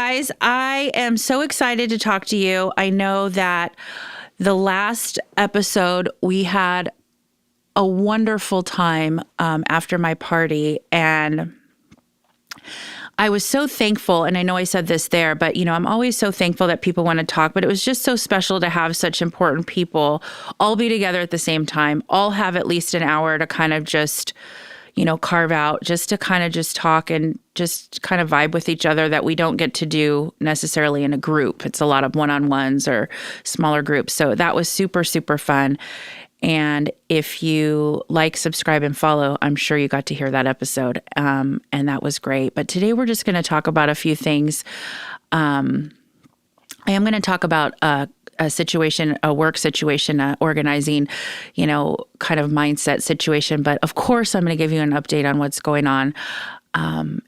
guys, I am so excited to talk to you. I know that the last episode we had a wonderful time after my party, and I was so thankful, and I know I said this there, but I'm always so thankful that people want to talk, but it was just so special to have such important people all be together at the same time, all have at least an hour to kind of just carve out just to kind of just talk and just kind of vibe with each other that we don't get to do necessarily in a group. It's a lot of one-on-ones or smaller groups. So that was super, super fun. And if you like, subscribe, and follow, I'm sure you got to hear that episode. And that was great. But today we're just going to talk about a few things. I am going to talk about a situation, a work situation, organizing, kind of mindset situation. But of course, I'm going to give you an update on what's going on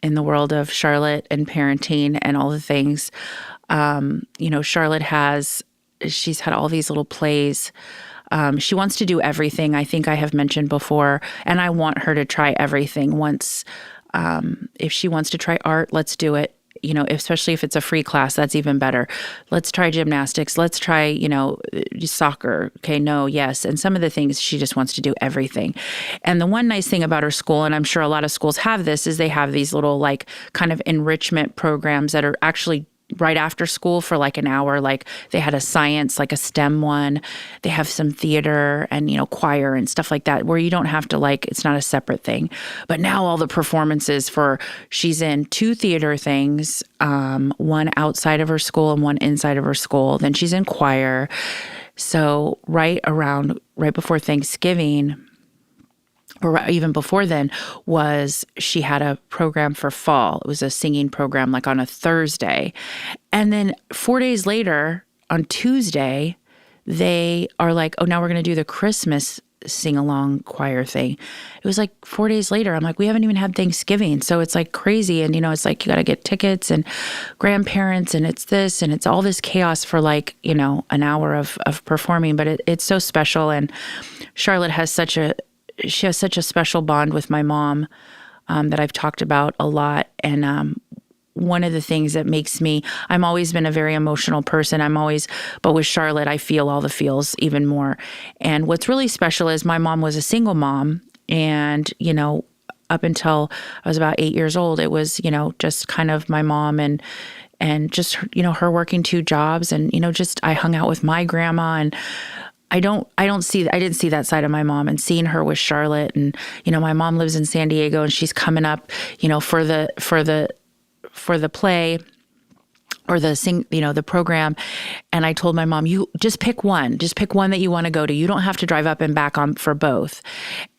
in the world of Charlotte and parenting and all the things. Charlotte she's had all these little plays. She wants to do everything. I think I have mentioned before, and I want her to try everything once. If she wants to try art, let's do it. Especially if it's a free class, that's even better. Let's try gymnastics. Let's try, soccer. Okay, no, yes. And some of the things she just wants to do everything. And the one nice thing about her school, and I'm sure a lot of schools have this, is they have these little kind of enrichment programs that are actually right after school for an hour. They had a science, a STEM one. They have some theater and, choir and stuff like that where you don't have to it's not a separate thing. But now all the performances she's in 2 theater things, one outside of her school and one inside of her school. Then she's in choir. So right before Thanksgiving, or even before then, she had a program for fall. It was a singing program on a Thursday. And then 4 days later, on Tuesday, they are oh, now we're going to do the Christmas sing-along choir thing. It was 4 days later. I'm we haven't even had Thanksgiving. So it's crazy. And, it's you got to get tickets and grandparents and it's this and it's all this chaos for an hour of performing. But it's so special. And Charlotte has such a special bond with my mom that I've talked about a lot. And one of the things that makes I'm always been a very emotional person. But with Charlotte, I feel all the feels even more. And what's really special is my mom was a single mom. And, up until I was about 8 years old, it was, just kind of my mom and just, her working 2 jobs. And, just I hung out with my grandma, and I didn't see that side of my mom, and seeing her with Charlotte. And, my mom lives in San Diego, and she's coming up, for the play or the program. And I told my mom, you just pick one that you want to go to. You don't have to drive up and back for both.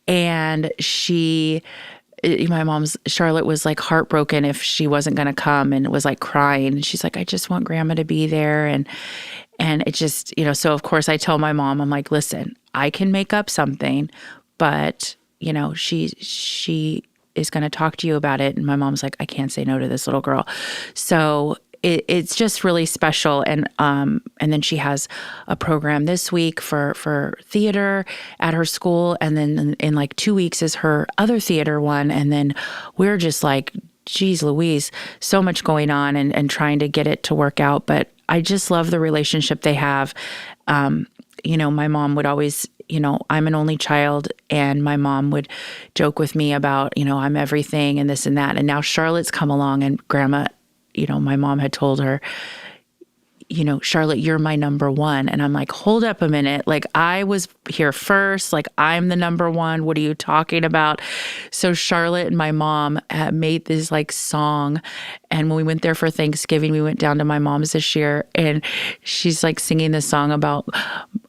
And Charlotte was heartbroken if she wasn't going to come, and was crying. And she's I just want grandma to be there. And it just, so of course I tell my mom, I'm listen, I can make up something, but, she is going to talk to you about it. And my mom's I can't say no to this little girl. So it's just really special. And then she has a program this week for theater at her school. And then in 2 weeks is her other theater one. And then we're just geez Louise, so much going on and trying to get it to work out. But I just love the relationship they have. My mom would always, I'm an only child, and my mom would joke with me about, I'm everything and this and that. And now Charlotte's come along, and grandma, my mom had told her, Charlotte, you're my number one. And I'm hold up a minute. I was here first. I'm the number one. What are you talking about? So Charlotte and my mom made this song. And when we went there for Thanksgiving, we went down to my mom's this year, and she's singing this song about,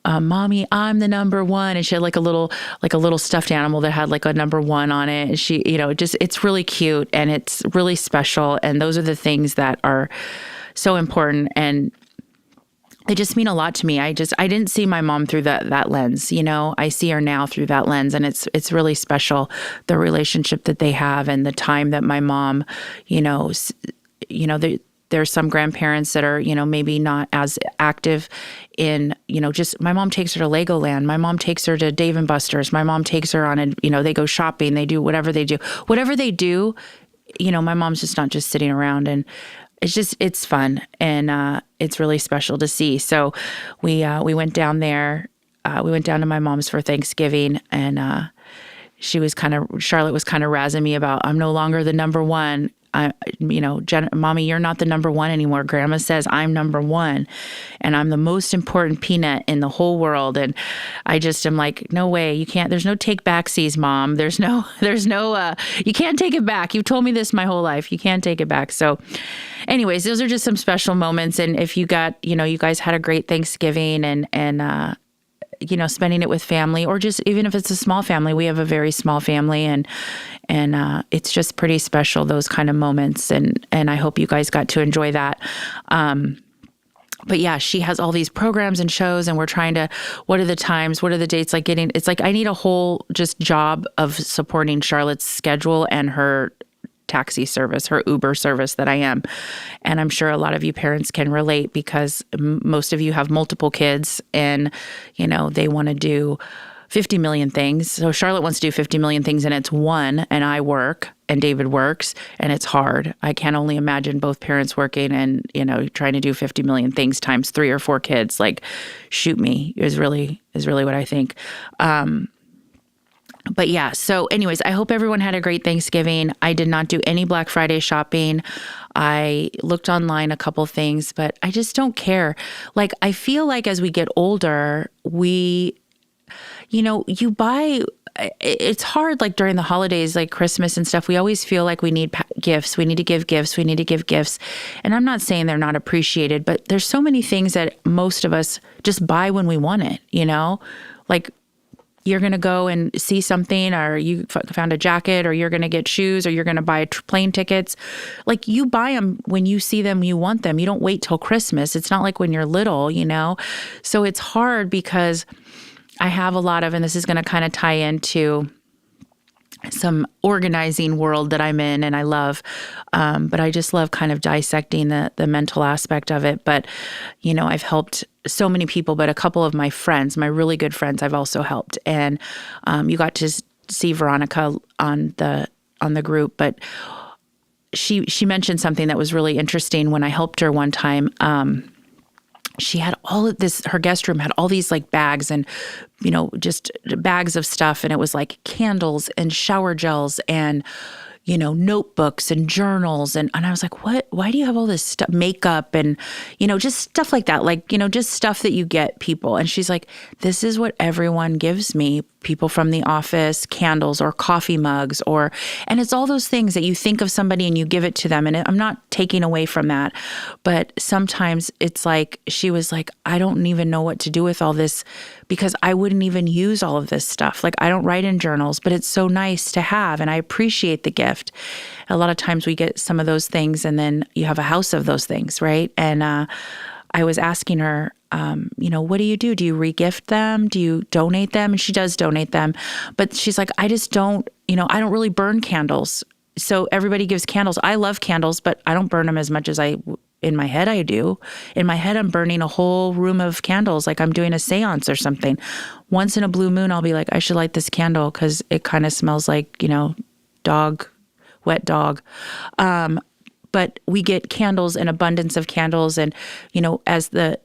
Mommy, I'm the number one. And she had a little stuffed animal that had a number one on it. And she, it's really cute, and it's really special. And those are the things that are so important. And they just mean a lot to me. I didn't see my mom through that lens, I see her now through that lens, and it's really special, the relationship that they have, and the time that my mom, there's some grandparents that are, maybe not as active in, just my mom takes her to Legoland. My mom takes her to Dave and Buster's. My mom takes her on they go shopping, they do whatever they do. Whatever they do, my mom's just not just sitting around. And it's fun, and it's really special to see. So we went down there. We went down to my mom's for Thanksgiving, and Charlotte was kind of razzing me about, I'm no longer the number one. Mommy, you're not the number one anymore. Grandma says I'm number one, and I'm the most important peanut in the whole world. And I just am like, no way, you can't. There's no take backsies, Mom. There's no. You can't take it back. You've told me this my whole life. You can't take it back. So, anyways, those are just some special moments. And if you guys had a great Thanksgiving, and spending it with family, or just even if it's a small family, we have a very small family, and it's just pretty special, those kind of moments. And I hope you guys got to enjoy that. But yeah, she has all these programs and shows, and we're trying to, what are the times? What are the dates? It's like I need a whole just job of supporting Charlotte's schedule and her taxi service, her Uber service that I am. And I'm sure a lot of you parents can relate, because most of you have multiple kids, and, they want to do 50 million things. So Charlotte wants to do 50 million things, and it's one, and I work and David works, and it's hard. I can only imagine both parents working and, trying to do 50 million things times 3 or 4 kids. Like, shoot me is really what I think. But yeah, so anyways, I hope everyone had a great Thanksgiving. I did not do any Black Friday shopping. I looked online a couple things, but I just don't care. Like, I feel like as we get older, you buy, it's hard, like during the holidays, like Christmas and stuff, we always feel like we need gifts. We need to give gifts. We need to give gifts. And I'm not saying they're not appreciated, but there's so many things that most of us just buy when we want it, like, you're going to go and see something, or you found a jacket, or you're going to get shoes, or you're going to buy plane tickets. Like, you buy them when you see them, you want them. You don't wait till Christmas. It's not like when you're little, So it's hard, because I have a lot of, and this is going to kind of tie into some organizing world that I'm in and I love. But I just love kind of dissecting the mental aspect of it. But, I've helped so many people, but a couple of my friends, my really good friends, I've also helped. And you got to see Veronica on the group, but she mentioned something that was really interesting when I helped her one time. She had all of this, her guest room had all these like bags and, just bags of stuff. And it was like candles and shower gels and, notebooks and journals. And I was like, what, why do you have all this stuff, makeup and, just stuff like that, like, just stuff that you get people. And she's like, this is what everyone gives me, people from the office, candles or coffee mugs, and it's all those things that you think of somebody and you give it to them. And I'm not taking away from that, but sometimes it's like, she was like, I don't even know what to do with all this, because I wouldn't even use all of this stuff. Like, I don't write in journals, but it's so nice to have, and I appreciate the gift. A lot of times we get some of those things, and then you have a house of those things, right? And I was asking her, what do you do? Do you regift them? Do you donate them? And she does donate them. But she's like, I just don't, I don't really burn candles. So everybody gives candles. I love candles, but I don't burn them as much as in my head I do. In my head, I'm burning a whole room of candles, like I'm doing a seance or something. Once in a blue moon, I'll be like, I should light this candle because it kind of smells like, wet dog. But we get candles, an abundance of candles. And, as the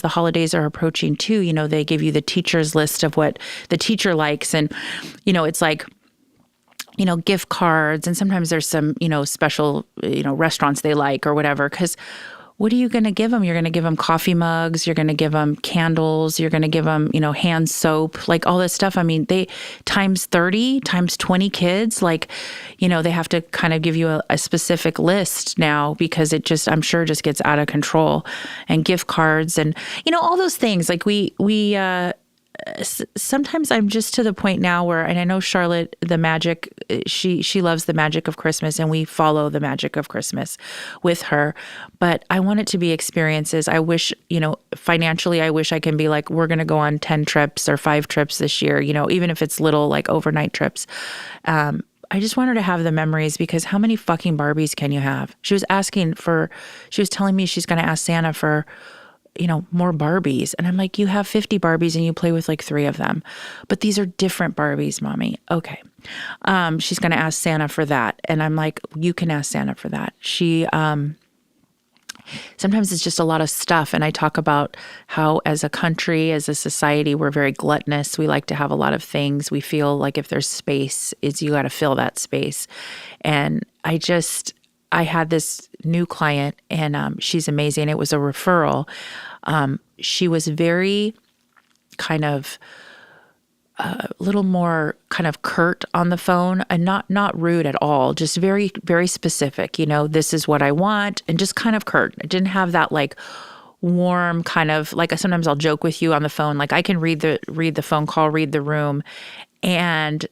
holidays are approaching too, they give you the teacher's list of what the teacher likes. And, it's like, gift cards. And sometimes there's some, special, restaurants they like or whatever. Because what are you going to give them? You're going to give them coffee mugs. You're going to give them candles. You're going to give them, hand soap, like all this stuff. I mean, they times 30, times 20 kids, like, they have to kind of give you a specific list now, because it just, I'm sure just gets out of control. And gift cards and, all those things. Like sometimes I'm just to the point now where, and I know Charlotte, the magic, she loves the magic of Christmas, and we follow the magic of Christmas with her. But I want it to be experiences. I wish, financially, I wish I can be like, we're going to go on 10 trips or 5 trips this year, even if it's little, like overnight trips. I just want her to have the memories, because how many fucking Barbies can you have? She was telling me she's going to ask Santa for, more Barbies. And I'm like, you have 50 Barbies and you play with like 3 of them. But these are different Barbies, Mommy. Okay. She's going to ask Santa for that. And I'm like, you can ask Santa for that. She sometimes it's just a lot of stuff. And I talk about how as a country, as a society, we're very gluttonous. We like to have a lot of things. We feel like if there's space, you got to fill that space. And I had this new client, and she's amazing. It was a referral. She was very kind of a little more kind of curt on the phone, and not rude at all, just very, very specific. This is what I want, and just kind of curt. I didn't have that like warm kind of, like sometimes I'll joke with you on the phone, like I can read the phone call, read the room. And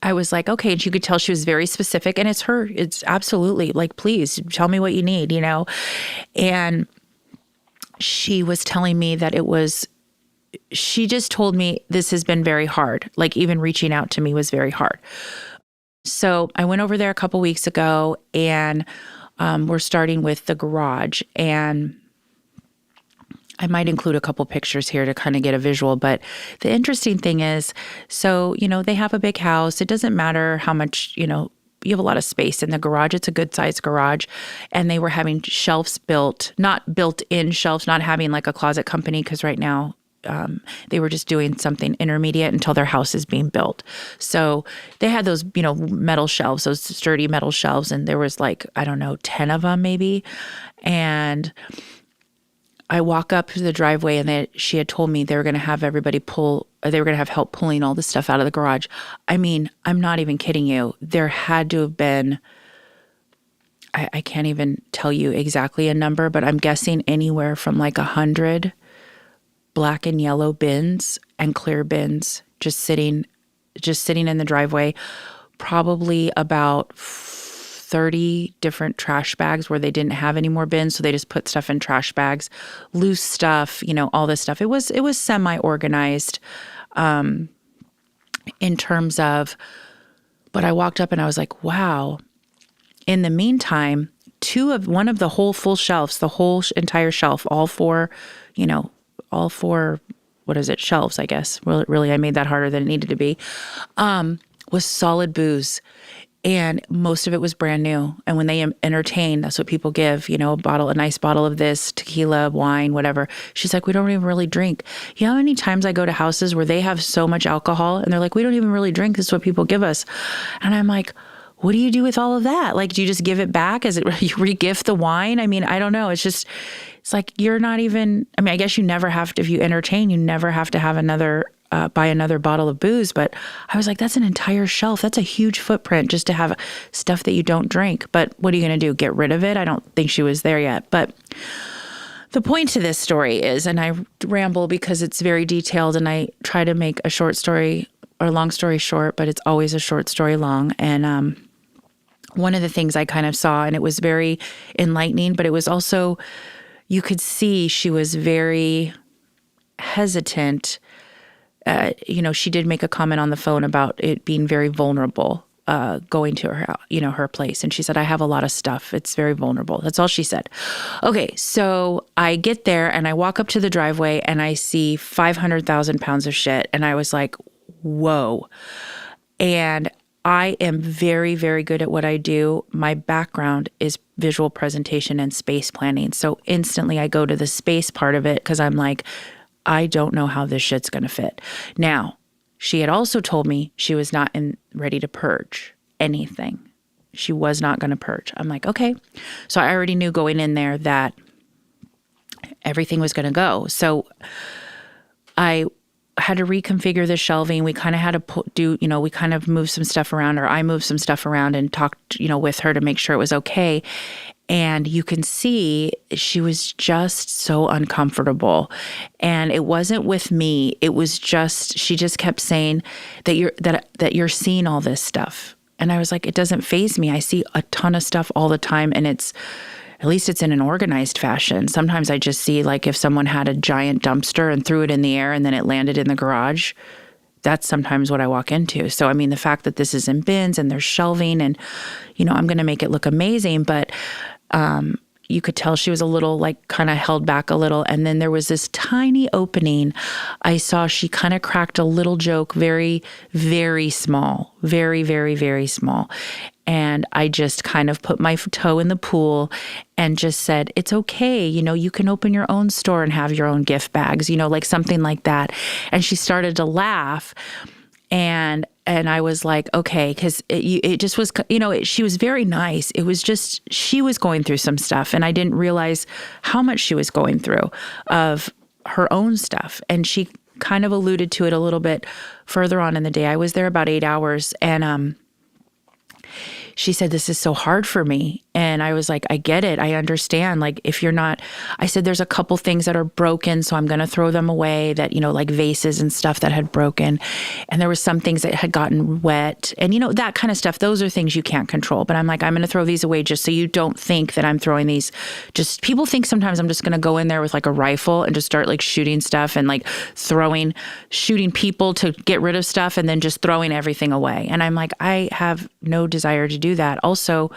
I was like, okay. And you could tell she was very specific, and it's absolutely like, please tell me what you need, And she was telling me that she just told me this has been very hard. Like even reaching out to me was very hard. So I went over there a couple weeks ago, and we're starting with the garage. And I might include a couple pictures here to kind of get a visual. But the interesting thing is, so, they have a big house. It doesn't matter how much, you have a lot of space in the garage. It's a good sized garage. And they were having shelves built, not built-in shelves, not having like a closet company, because right now, they were just doing something intermediate until their house is being built. So they had those, metal shelves, those sturdy metal shelves. And there was like, I don't know, 10 of them maybe. And I walk up to the driveway, and she had told me they were going to have everybody they were going to have help pulling all the stuff out of the garage. I mean, I'm not even kidding you. There had to have been, I can't even tell you exactly a number, but I'm guessing anywhere from like 100 black and yellow bins and clear bins just sitting in the driveway. Probably about 30 different trash bags where they didn't have any more bins, so they just put stuff in trash bags, loose stuff, all this stuff. It was semi-organized in terms of, but I walked up and I was like, wow. In the meantime, one of the whole full shelves, the whole entire shelf, all four, what is it, shelves, I guess. Really, I made that harder than it needed to be, was solid booze. And most of it was brand new. And when they entertain, that's what people give, a nice bottle of this, tequila, wine, whatever. She's like, we don't even really drink. You know how many times I go to houses where they have so much alcohol and they're like, we don't even really drink. This is what people give us. And I'm like, what do you do with all of that? Like, do you just give it back? Is it you re-gift the wine? I mean, I don't know. It's like, you're not even, I guess you never have to, if you entertain, you never have to have buy another bottle of booze. But I was like, that's an entire shelf. That's a huge footprint just to have stuff that you don't drink. But what are you going to do? Get rid of it? I don't think she was there yet. But the point to this story is, and I ramble because it's very detailed, and I try to make a short story or long story short, but it's always a short story long. And one of the things I kind of saw, and it was very enlightening, but it was also, you could see she was very hesitant. She did make a comment on the phone about it being very vulnerable, going to her, her place. And she said, I have a lot of stuff. It's very vulnerable. That's all she said. Okay. So I get there and I walk up to the driveway and I see 500,000 pounds of shit. And I was like, whoa. And I am very, very good at what I do. My background is visual presentation and space planning. So instantly I go to the space part of it because I'm like, I don't know how this shit's going to fit. Now, she had also told me she was not ready to purge anything. She was not going to purge. I'm like, okay. So I already knew going in there that everything was going to go. So I had to reconfigure the shelving. We kind of had to we kind of moved some stuff around, or I moved some stuff around and talked, with her to make sure it was okay. And you can see she was just so uncomfortable. And it wasn't with me. It was just, she just kept saying that you're seeing all this stuff. And I was like, it doesn't faze me. I see a ton of stuff all the time. And at least it's in an organized fashion. Sometimes I just see, like, if someone had a giant dumpster and threw it in the air and then it landed in the garage, that's sometimes what I walk into. So, the fact that this is in bins and there's shelving and, I'm going to make it look amazing. But, you could tell she was a little like kind of held back a little. And then there was this tiny opening. I saw she kind of cracked a little joke, very, very small, very, very, very small. And I just kind of put my toe in the pool and just said, it's okay. You can open your own store and have your own gift bags, like something like that. And she started to laugh. And I was like, okay, because it just was, she was very nice. It was just, she was going through some stuff, and I didn't realize how much she was going through of her own stuff. And she kind of alluded to it a little bit further on in the day. I was there about 8 hours, and she said, this is so hard for me. And I was like, I get it. I understand. Like, if you're not, I said, there's a couple things that are broken, so I'm going to throw them away that, like vases and stuff that had broken. And there was some things that had gotten wet and, that kind of stuff. Those are things you can't control. But I'm like, I'm going to throw these away just so you don't think that I'm throwing these. Just people think sometimes I'm just going to go in there with like a rifle and just start like shooting stuff and like shooting people to get rid of stuff and then just throwing everything away. And I'm like, I have no desire to do that. Also,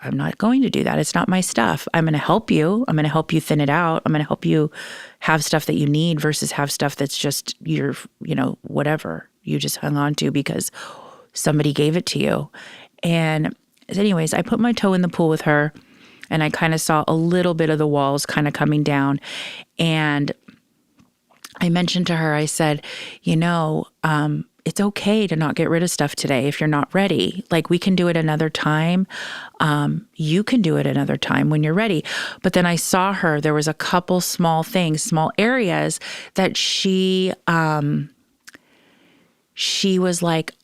I'm not going to do that. It's not my stuff. I'm going to help you. I'm going to help you thin it out. I'm going to help you have stuff that you need versus have stuff that's just your, whatever you just hung on to because somebody gave it to you. And anyways, I put my toe in the pool with her, and I kind of saw a little bit of the walls kind of coming down. And I mentioned to her, I said, it's okay to not get rid of stuff today if you're not ready. Like, we can do it another time. You can do it another time when you're ready. But then I saw her, there was a couple small things, small areas that she was like,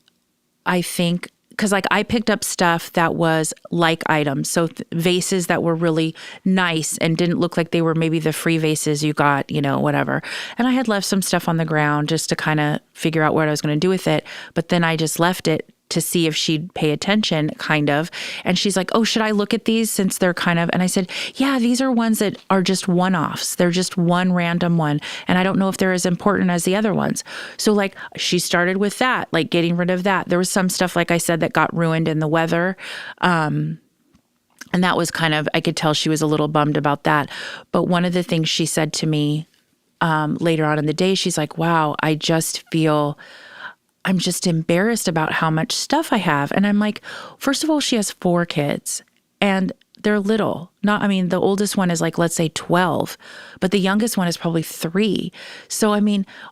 I think, because like I picked up stuff that was like items. So vases that were really nice and didn't look like they were maybe the free vases you got, whatever. And I had left some stuff on the ground just to kind of figure out what I was going to do with it. But then I just left it to see if she'd pay attention, kind of. And she's like, oh, should I look at these since they're kind of, and I said, yeah, these are ones that are just one-offs. They're just one random one. And I don't know if they're as important as the other ones. So like she started with that, like getting rid of that. There was some stuff, like I said, that got ruined in the weather. And that was kind of, I could tell she was a little bummed about that. But one of the things she said to me later on in the day, she's like, wow, I'm just embarrassed about how much stuff I have. And I'm like, first of all, she has 4 kids and they're little. The oldest one is like, let's say 12, but the youngest one is probably 3. So,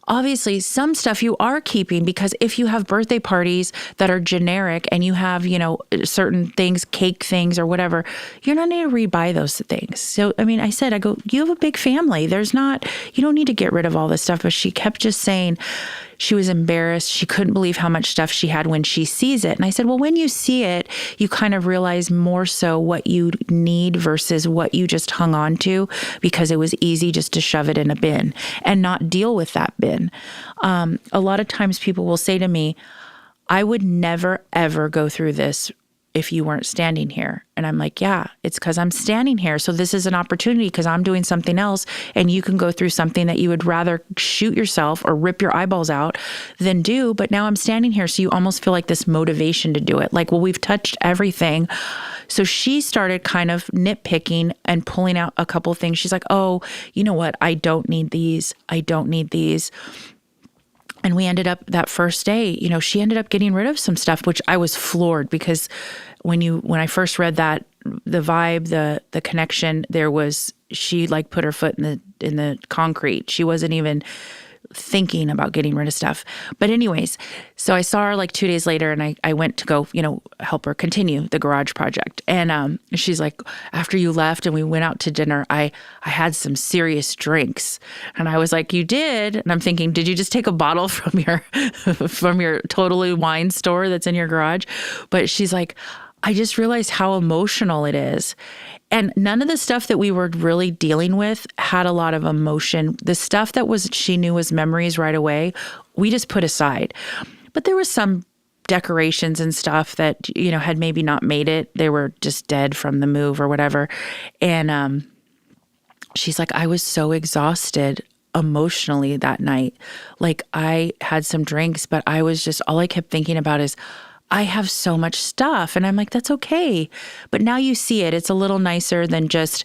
obviously some stuff you are keeping, because if you have birthday parties that are generic and you have, certain things, cake things or whatever, you're not going to rebuy those things. So, I go, you have a big family. You don't need to get rid of all this stuff. But she kept just saying, she was embarrassed. She couldn't believe how much stuff she had when she sees it. And I said, well, when you see it, you kind of realize more so what you need versus what you just hung on to because it was easy just to shove it in a bin and not deal with that bin. A lot of times people will say to me, I would never, ever go through this if you weren't standing here. And I'm like, yeah, it's because I'm standing here. So this is an opportunity because I'm doing something else and you can go through something that you would rather shoot yourself or rip your eyeballs out than do. But now I'm standing here. So you almost feel like this motivation to do it. Like, well, we've touched everything. So she started kind of nitpicking and pulling out a couple of things. She's like, oh, you know what? I don't need these. I don't need these. And we ended up that first day, she ended up getting rid of some stuff, which I was floored because when I first read that, the vibe, the connection, she like put her foot in the concrete. She wasn't even thinking about getting rid of stuff. But anyways, so I saw her like 2 days later and I went to go, help her continue the garage project. And she's like, after you left and we went out to dinner, I had some serious drinks. And I was like, you did? And I'm thinking, did you just take a bottle from your Totally Wine store that's in your garage? But she's like, I just realized how emotional it is. And none of the stuff that we were really dealing with had a lot of emotion. The stuff that she knew was memories right away, we just put aside. But there was some decorations and stuff that, had maybe not made it. They were just dead from the move or whatever. And she's like, I was so exhausted emotionally that night. Like, I had some drinks, but I was just, all I kept thinking about is, I have so much stuff. And I'm like, that's okay. But now you see it. It's a little nicer than just,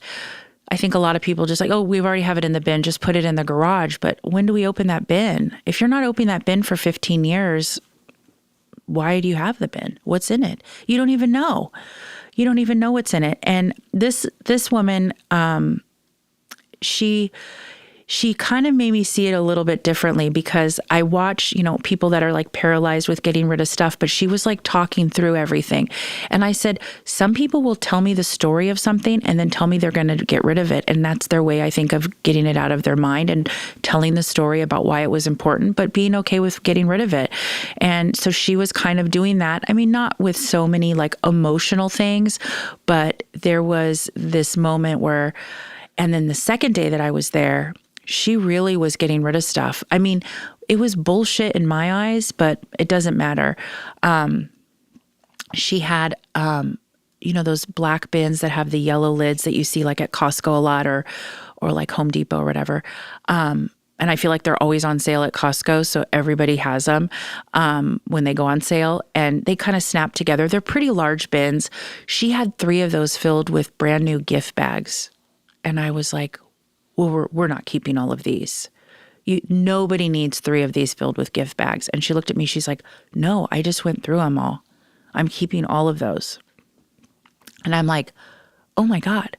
I think a lot of people just like, oh, we already have it in the bin, just put it in the garage. But when do we open that bin? If you're not opening that bin for 15 years, why do you have the bin? What's in it? You don't even know. You don't even know what's in it. And this woman, she kind of made me see it a little bit differently, because I watch, people that are like paralyzed with getting rid of stuff, but she was like talking through everything. And I said, some people will tell me the story of something and then tell me they're going to get rid of it. And that's their way, I think, of getting it out of their mind and telling the story about why it was important, but being okay with getting rid of it. And so she was kind of doing that. I mean, not with so many like emotional things, but there was this moment where, and then the second day that I was there, she really was getting rid of stuff. I mean, it was bullshit in my eyes, but it doesn't matter. She had, those black bins that have the yellow lids that you see like at Costco a lot, or like Home Depot or whatever. And I feel like they're always on sale at Costco, so everybody has them when they go on sale, and they kind of snap together. They're pretty large bins. She had 3 of those filled with brand new gift bags. And I was like, well, we're not keeping all of these. Nobody needs 3 of these filled with gift bags. And she looked at me, she's like, no, I just went through them all. I'm keeping all of those. And I'm like, oh my God.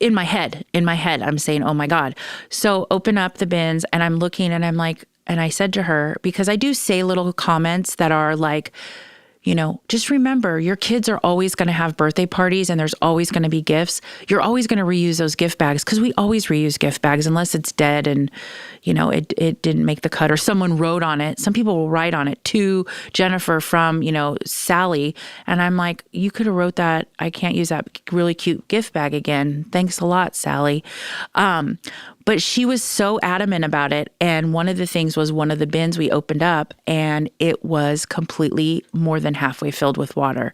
In my head, I'm saying, oh my God. So open up the bins and I'm looking and I'm like, and I said to her, because I do say little comments that are like, just remember, your kids are always going to have birthday parties and there's always going to be gifts. You're always going to reuse those gift bags, because we always reuse gift bags unless it's dead and, it didn't make the cut or someone wrote on it. Some people will write on it, to Jennifer from, Sally. And I'm like, you could have wrote that. I can't use that really cute gift bag again. Thanks a lot, Sally. But she was so adamant about it. And one of the things was, one of the bins we opened up and it was completely more than halfway filled with water.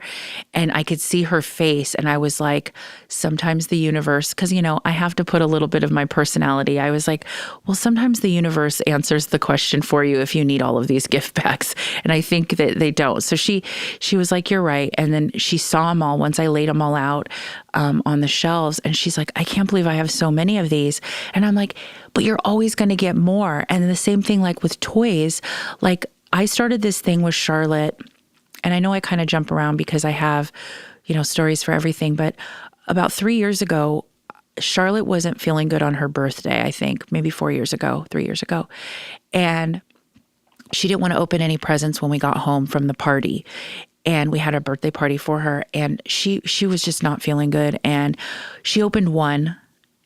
And I could see her face. And I was like, sometimes the universe, because, I have to put a little bit of my personality. I was like, well, sometimes the universe answers the question for you if you need all of these gift bags. And I think that they don't. So she was like, you're right. And then she saw them all once I laid them all out on the shelves. And she's like, I can't believe I have so many of these. And I'm like, but you're always going to get more. And the same thing like with toys. Like I started this thing with Charlotte, and I know I kind of jump around because I have, stories for everything. But about 3 years ago, Charlotte wasn't feeling good on her birthday, I think, maybe 3 years ago. And she didn't want to open any presents when we got home from the party. And we had a birthday party for her, and she was just not feeling good. And she opened one,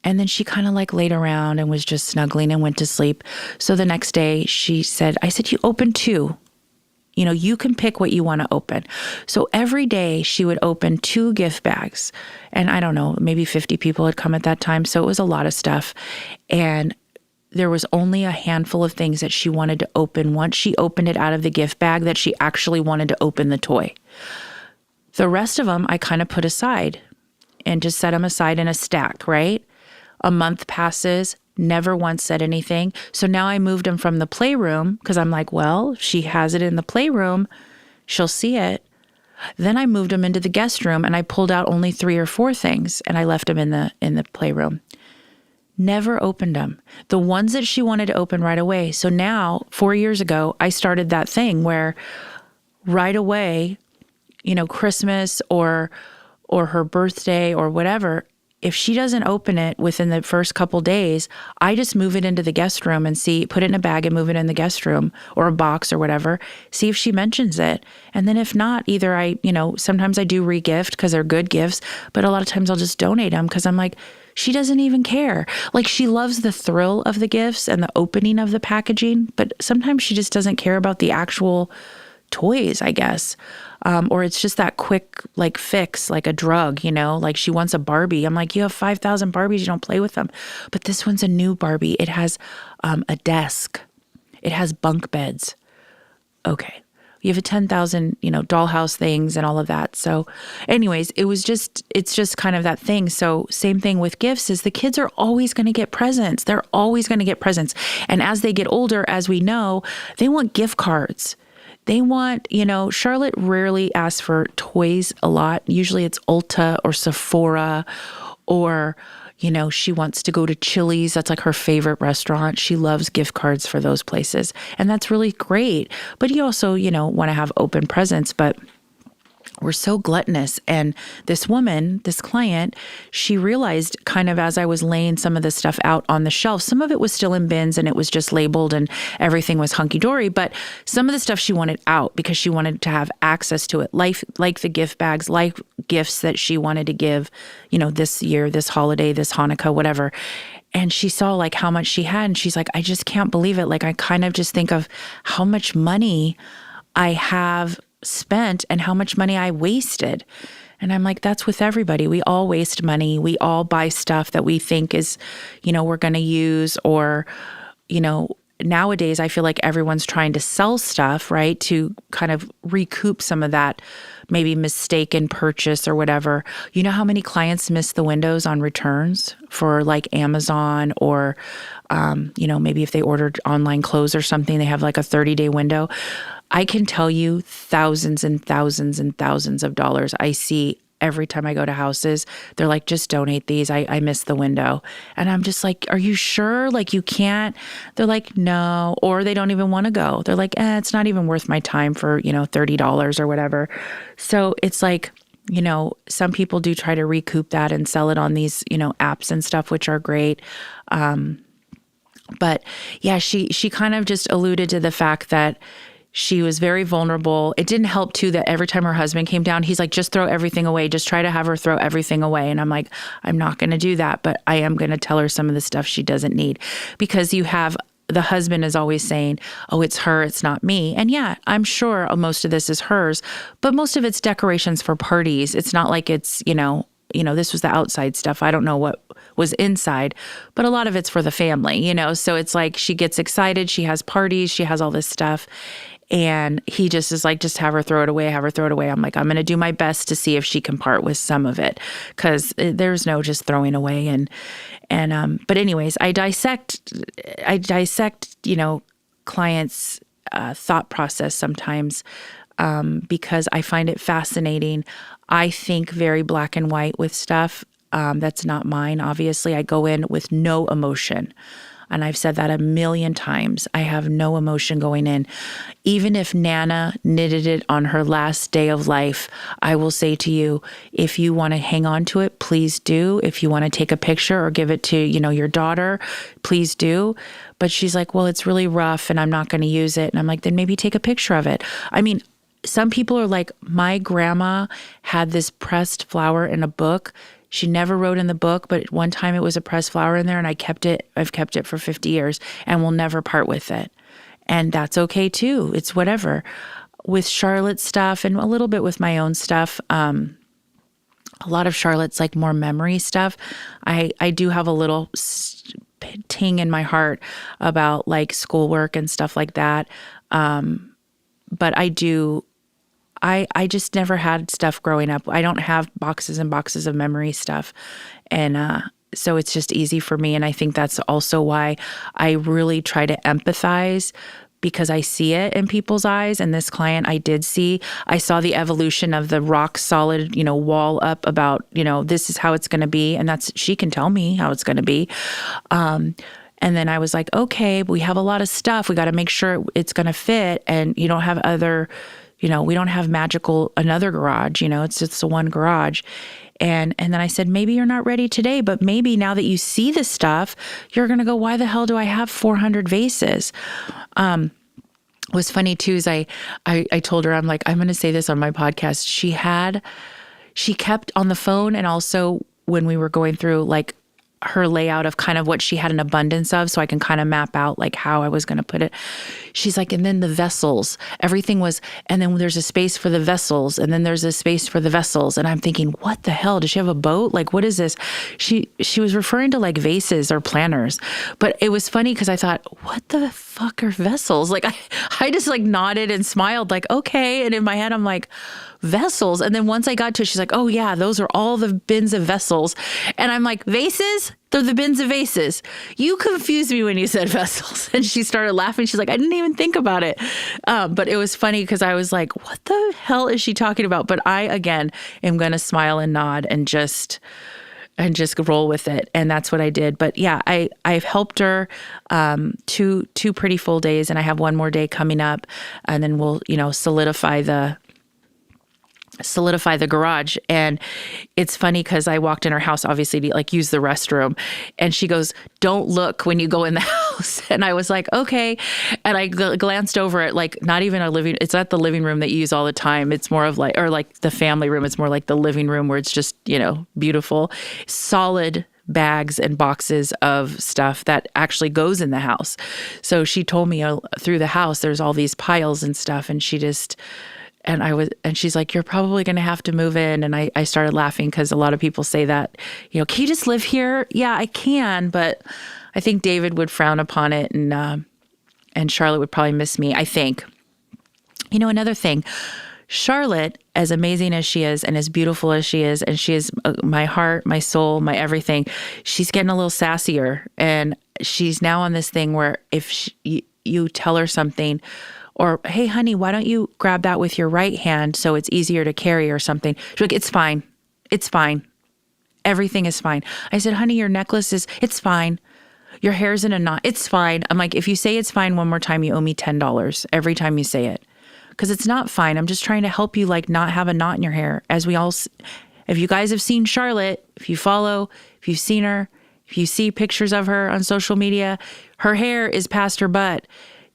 and then she kind of like laid around and was just snuggling and went to sleep. So the next day I said, you opened 2. You can pick what you want to open. So every day she would open 2 gift bags. And I don't know, maybe 50 people had come at that time. So it was a lot of stuff. And there was only a handful of things that she wanted to open once she opened it out of the gift bag, that she actually wanted to open the toy. The rest of them I kind of put aside and just set them aside in a stack, right? A month passes, never once said anything. So now I moved them from the playroom, because I'm like, well, if she has it in the playroom, she'll see it. Then I moved them into the guest room and I pulled out only 3 or 4 things and I left them in the playroom. Never opened them. The ones that she wanted to open right away. So now, 4 years ago, I started that thing where right away, Christmas or her birthday or whatever, if she doesn't open it within the first couple days, I just move it into the guest room and put it in a bag and move it in the guest room or a box or whatever, see if she mentions it. And then if not, either sometimes I do re-gift because they're good gifts, but a lot of times I'll just donate them because I'm like, she doesn't even care. Like, she loves the thrill of the gifts and the opening of the packaging, but sometimes she just doesn't care about the actual toys, I guess. Or it's just that quick, like, fix, like a drug, like she wants a Barbie. I'm like, you have 5,000 Barbies, you don't play with them. But this one's a new Barbie. It has a desk. It has bunk beds. Okay. You have a 10,000, dollhouse things and all of that. So anyways, it's just kind of that thing. So same thing with gifts is the kids are always going to get presents. They're always going to get presents. And as they get older, as we know, they want gift cards. They want, Charlotte rarely asks for toys a lot. Usually it's Ulta or Sephora, or, she wants to go to Chili's. That's like her favorite restaurant. She loves gift cards for those places. And that's really great. But you also, want to have open presents. But we're so gluttonous. And this woman, this client, she realized kind of as I was laying some of the stuff out on the shelf, some of it was still in bins and it was just labeled and everything was hunky-dory. But some of the stuff she wanted out because she wanted to have access to it, like the gift bags, like gifts that she wanted to give, this year, this holiday, this Hanukkah, whatever. And she saw like how much she had. And she's like, I just can't believe it. Like, I kind of just think of how much money I have spent and how much money I wasted. And I'm like, that's with everybody. We all waste money. We all buy stuff that we think is, we're going to use, or, nowadays I feel like everyone's trying to sell stuff, right? To kind of recoup some of that maybe mistaken purchase or whatever. You know how many clients miss the windows on returns for like Amazon, or, maybe if they ordered online clothes or something, they have like a 30-day window. I can tell you thousands and thousands and thousands of dollars I see every time I go to houses. They're like, just donate these. I missed the window. And I'm just like, are you sure? Like, you can't? They're like, no. Or they don't even want to go. They're like, it's not even worth my time for, $30 or whatever. So it's like, some people do try to recoup that and sell it on these, apps and stuff, which are great. But yeah, she kind of just alluded to the fact that she was very vulnerable. It didn't help too that every time her husband came down, he's like, just throw everything away. Just try to have her throw everything away. And I'm like, I'm not going to do that, but I am going to tell her some of the stuff she doesn't need, because the husband is always saying, oh, it's her, it's not me. And yeah, I'm sure most of this is hers, but most of it's decorations for parties. It's not like it's, this was the outside stuff. I don't know what was inside, but a lot of it's for the family, So it's like she gets excited. She has parties. She has all this stuff. And he just is like, just have her throw it away, have her throw it away. I'm like, I'm going to do my best to see if she can part with some of it, because there's no just throwing away. But anyways, I dissect, clients' thought process sometimes, because I find it fascinating. I think very black and white with stuff. That's not mine. Obviously, I go in with no emotion. And I've said that a million times. I have no emotion going in. Even if Nana knitted it on her last day of life, I will say to you, if you want to hang on to it, please do. If you want to take a picture or give it to, your daughter, please do. But she's like, well, it's really rough and I'm not going to use it. And I'm like, then maybe take a picture of it. I mean, some people are like, my grandma had this pressed flower in a book. She never wrote in the book, but one time it was a pressed flower in there, and I've kept it for 50 years and will never part with it. And that's okay too. It's whatever. With Charlotte's stuff and a little bit with my own stuff, a lot of Charlotte's like more memory stuff. I do have a little ting in my heart about like schoolwork and stuff like that. But I just never had stuff growing up. I don't have boxes and boxes of memory stuff. And so it's just easy for me. And I think that's also why I really try to empathize, because I see it in people's eyes. And this client I saw the evolution of the rock solid, wall up about, this is how it's going to be. And she can tell me how it's going to be. And then I was like, okay, we have a lot of stuff. We got to make sure it's going to fit. And you don't have we don't have another garage, it's just the one garage. And then I said, maybe you're not ready today, but maybe now that you see the stuff, you're going to go, why the hell do I have 400 vases? What's funny too is I told her, I'm like, I'm going to say this on my podcast. She kept on the phone, and also when we were going through like her layout of kind of what she had an abundance of, so I can kind of map out like how I was going to put it. She's like, and then the vessels, everything was, and then there's a space for the vessels, and then there's a space for the vessels. And I'm thinking, what the hell? Does she have a boat? Like, what is this? She was referring to like vases or planners, but it was funny because I thought, what the fuck are vessels? Like I just like nodded and smiled like, okay. And in my head, I'm like, vessels. And then once I got to it, she's like, oh yeah, those are all the bins of vessels. And I'm like, vases? They're the bins of vases. You confused me when you said vessels. And she started laughing. She's like, I didn't even think about it. But it was funny because I was like, what the hell is she talking about? But I, again, am going to smile and nod and just roll with it. And that's what I did. But yeah, I've helped her two pretty full days, and I have one more day coming up, and then we'll, solidify the garage. And it's funny because I walked in her house, obviously, to use the restroom. And she goes, don't look when you go in the house. And I was like, okay. And I glanced over at not even it's not the living room that you use all the time. It's more of the family room. It's more like the living room where it's just, beautiful, solid bags and boxes of stuff that actually goes in the house. So she told me through the house, there's all these piles and stuff. And and she's like, you're probably going to have to move in. And I started laughing because a lot of people say that, can you just live here? Yeah, I can. But I think David would frown upon it, and Charlotte would probably miss me, I think. Another thing, Charlotte, as amazing as she is and as beautiful as she is, and she is my heart, my soul, my everything, she's getting a little sassier. And she's now on this thing where if you tell her something, or, hey, honey, why don't you grab that with your right hand so it's easier to carry or something? She's like, it's fine. It's fine. Everything is fine. I said, honey, your necklace it's fine. Your hair's in a knot. It's fine. I'm like, if you say it's fine one more time, you owe me $10 every time you say it. Because it's not fine. I'm just trying to help you not have a knot in your hair. If you guys have seen Charlotte, if you follow, if you've seen her, if you see pictures of her on social media, her hair is past her butt.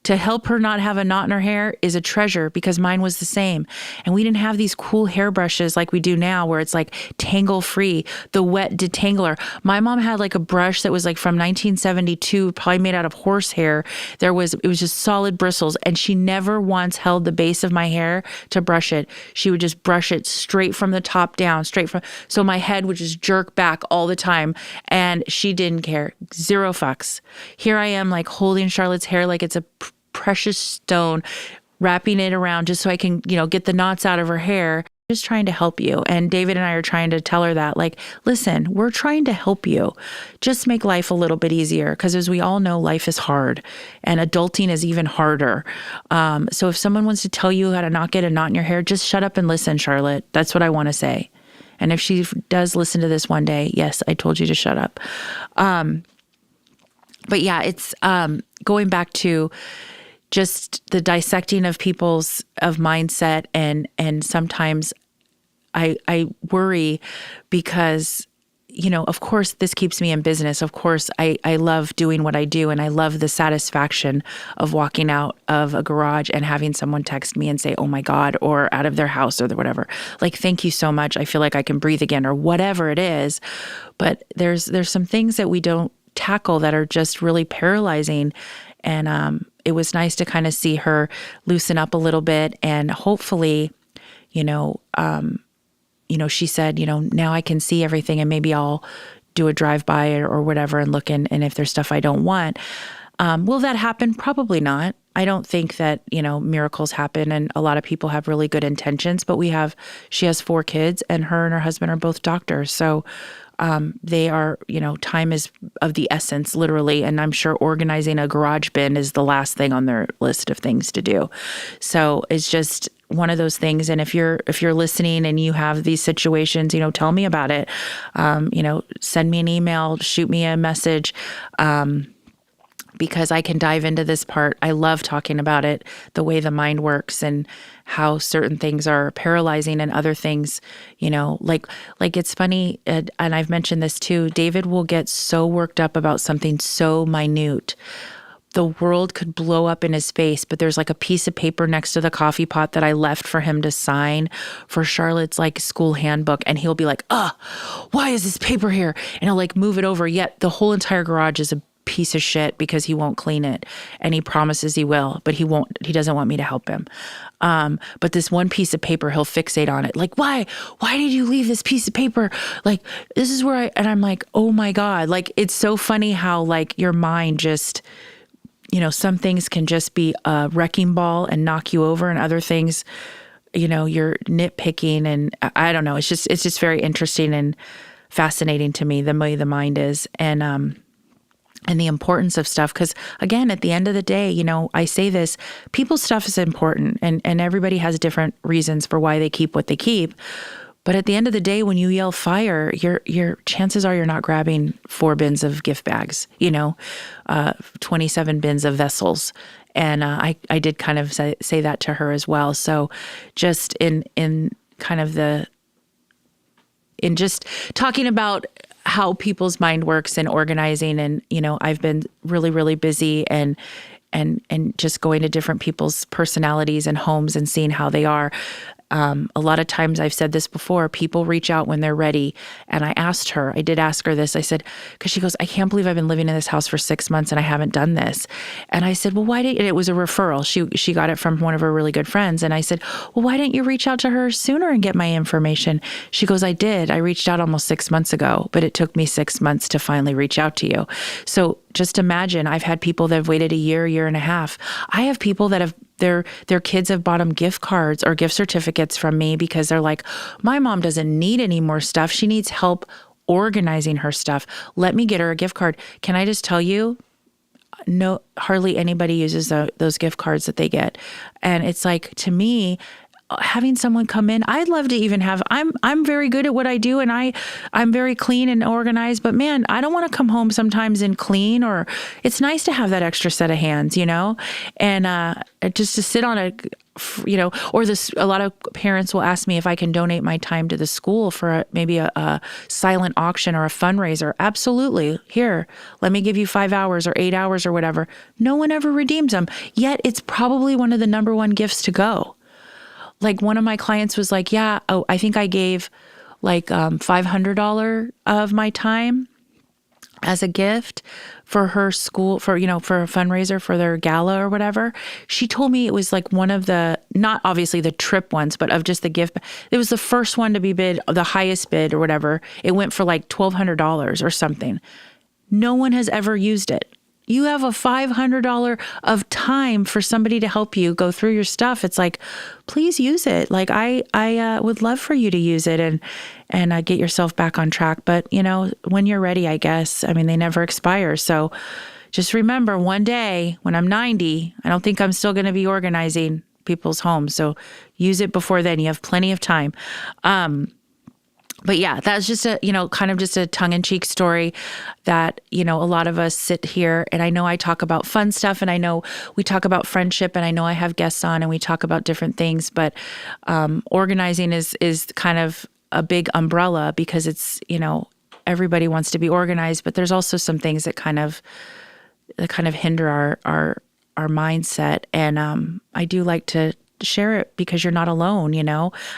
To help her not have a knot in her hair is a treasure, because mine was the same. And we didn't have these cool hairbrushes like we do now where it's tangle free, the wet detangler. My mom had a brush that was from 1972, probably made out of horsehair. It was just solid bristles. And she never once held the base of my hair to brush it. She would just brush it straight from the top down, so my head would just jerk back all the time. And she didn't care. Zero fucks. Here I am holding Charlotte's hair like it's a precious stone, wrapping it around just so I can, get the knots out of her hair. Just trying to help you. And David and I are trying to tell her that, listen, we're trying to help you. Just make life a little bit easier. Because as we all know, life is hard, and adulting is even harder. So if someone wants to tell you how to not get a knot in your hair, just shut up and listen, Charlotte. That's what I want to say. And if she does listen to this one day, yes, I told you to shut up. But yeah, it's going back to just the dissecting of people's mindset, and sometimes I worry because, of course this keeps me in business. Of course I love doing what I do, and I love the satisfaction of walking out of a garage and having someone text me and say, oh my God, or out of their house or whatever. Thank you so much. I feel like I can breathe again, or whatever it is. But there's some things that we don't tackle that are just really paralyzing. And it was nice to kind of see her loosen up a little bit, and hopefully, she said, now I can see everything, and maybe I'll do a drive-by or whatever and look in, and if there's stuff I don't want. Will that happen? Probably not. I don't think that, miracles happen, and a lot of people have really good intentions, but she has 4 kids, and her husband are both doctors. So they are, time is of the essence, literally. And I'm sure organizing a garage bin is the last thing on their list of things to do. So it's just one of those things. And if you're listening and you have these situations, tell me about it. Send me an email, shoot me a message. Because I can dive into this part. I love talking about it, the way the mind works and how certain things are paralyzing and other things, like it's funny. And I've mentioned this too. David will get so worked up about something so minute. The world could blow up in his face, but there's a piece of paper next to the coffee pot that I left for him to sign for Charlotte's school handbook. And he'll be like, why is this paper here? And he'll move it over. Yet the whole entire garage is a piece of shit because he won't clean it, and he promises he will, but he doesn't want me to help him. But this one piece of paper, he'll fixate on it. Why did you leave this piece of paper? This is where and I'm like, oh my God. It's so funny how your mind just, some things can just be a wrecking ball and knock you over, and other things you're nitpicking, and I don't know. It's just very interesting and fascinating to me, the way the mind is, and the importance of stuff. Because again, at the end of the day, I say this, people's stuff is important, and everybody has different reasons for why they keep what they keep. But at the end of the day, when you yell fire, your chances are you're not grabbing 4 bins of gift bags, 27 bins of vessels. And I did kind of say that to her as well. So just in kind of in just talking about how people's mind works and organizing, and I've been really, really busy and just going to different people's personalities and homes and seeing how they are. A lot of times, I've said this before, people reach out when they're ready. And I did ask her this. I said, because she goes, I can't believe I've been living in this house for 6 months and I haven't done this. And I said, well, and it was a referral. She got it from one of her really good friends. And I said, well, why didn't you reach out to her sooner and get my information? She goes, I did. I reached out almost 6 months ago, but it took me 6 months to finally reach out to you. So just imagine, I've had people that have waited a year and a half. I have people that have their kids have bought them gift cards or gift certificates from me because they're like, my mom doesn't need any more stuff. She needs help organizing her stuff. Let me get her a gift card. Can I just tell you, no, hardly anybody uses those gift cards that they get. And it's like, to me, having someone come in, I'd love to even have, I'm very good at what I do, and I'm very clean and organized, but man, I don't want to come home sometimes and clean, or it's nice to have that extra set of hands, and just to sit on or a lot of parents will ask me if I can donate my time to the school for maybe a silent auction or a fundraiser. Absolutely. Here, let me give you 5 hours or 8 hours or whatever. No one ever redeems them. Yet it's probably one of the number one gifts to go. Like, one of my clients was like, I think I gave like $500 of my time as a gift for her school, for a fundraiser for their gala or whatever. She told me it was like one of the, not obviously the trip ones, but of just the gift. It was the first one to be bid, the highest bid or whatever. It went for like $1,200 or something. No one has ever used it. You have a $500 of time for somebody to help you go through your stuff. It's like, please use it. Like, I would love for you to use it and get yourself back on track. But, when you're ready, I guess, I mean, they never expire. So just remember, one day when I'm 90, I don't think I'm still going to be organizing people's homes. So use it before then. You have plenty of time. But yeah, that's just kind of just a tongue-in-cheek story that, a lot of us sit here, and I know I talk about fun stuff, and I know we talk about friendship, and I know I have guests on and we talk about different things, but organizing is kind of a big umbrella, because it's, everybody wants to be organized, but there's also some things that kind of hinder our mindset. And I do like to share it, because you're not alone.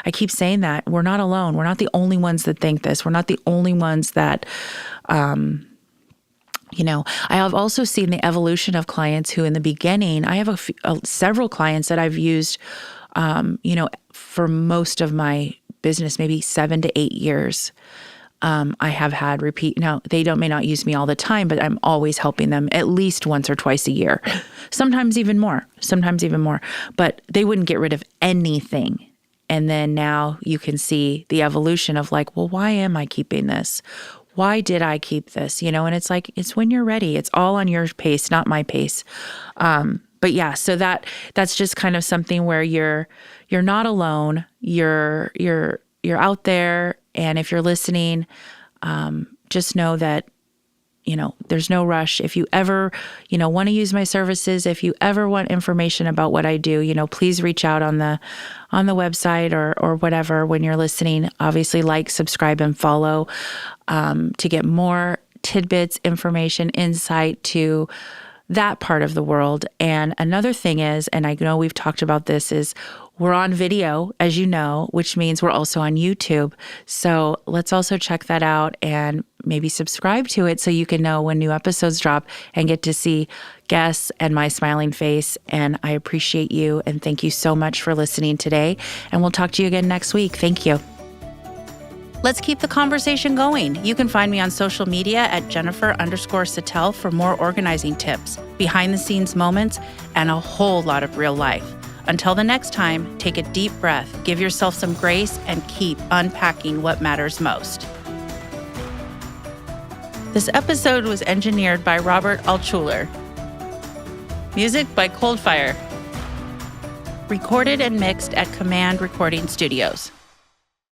I keep saying that we're not alone. We're not the only ones that think this. We're not the only ones that, I have also seen the evolution of clients who in the beginning, I have several clients that I've used, for most of my business, maybe 7 to 8 years. I have had repeat. Now, they may not use me all the time, but I'm always helping them at least once or twice a year, sometimes even more. But they wouldn't get rid of anything. And then now you can see the evolution of like, well, why am I keeping this? Why did I keep this? And it's like, it's when you're ready. It's all on your pace, not my pace. But yeah, so that's just kind of something where you're not alone. You're out there. And if you're listening, just know that, there's no rush. If you ever, want to use my services, if you ever want information about what I do, please reach out on the website or whatever when you're listening. Obviously, like, subscribe, and follow to get more tidbits, information, insight to that part of the world. And another thing is, and I know we've talked about this, is we're on video, as you know, which means we're also on YouTube. So let's also check that out and maybe subscribe to it so you can know when new episodes drop and get to see guests and my smiling face. And I appreciate you, and thank you so much for listening today. And we'll talk to you again next week. Thank you. Let's keep the conversation going. You can find me on social media at Jennifer_Satel for more organizing tips, behind the scenes moments, and a whole lot of real life. Until the next time, take a deep breath, give yourself some grace, and keep unpacking what matters most. This episode was engineered by Robert Altschuler. Music by Coldfire. Recorded and mixed at Command Recording Studios.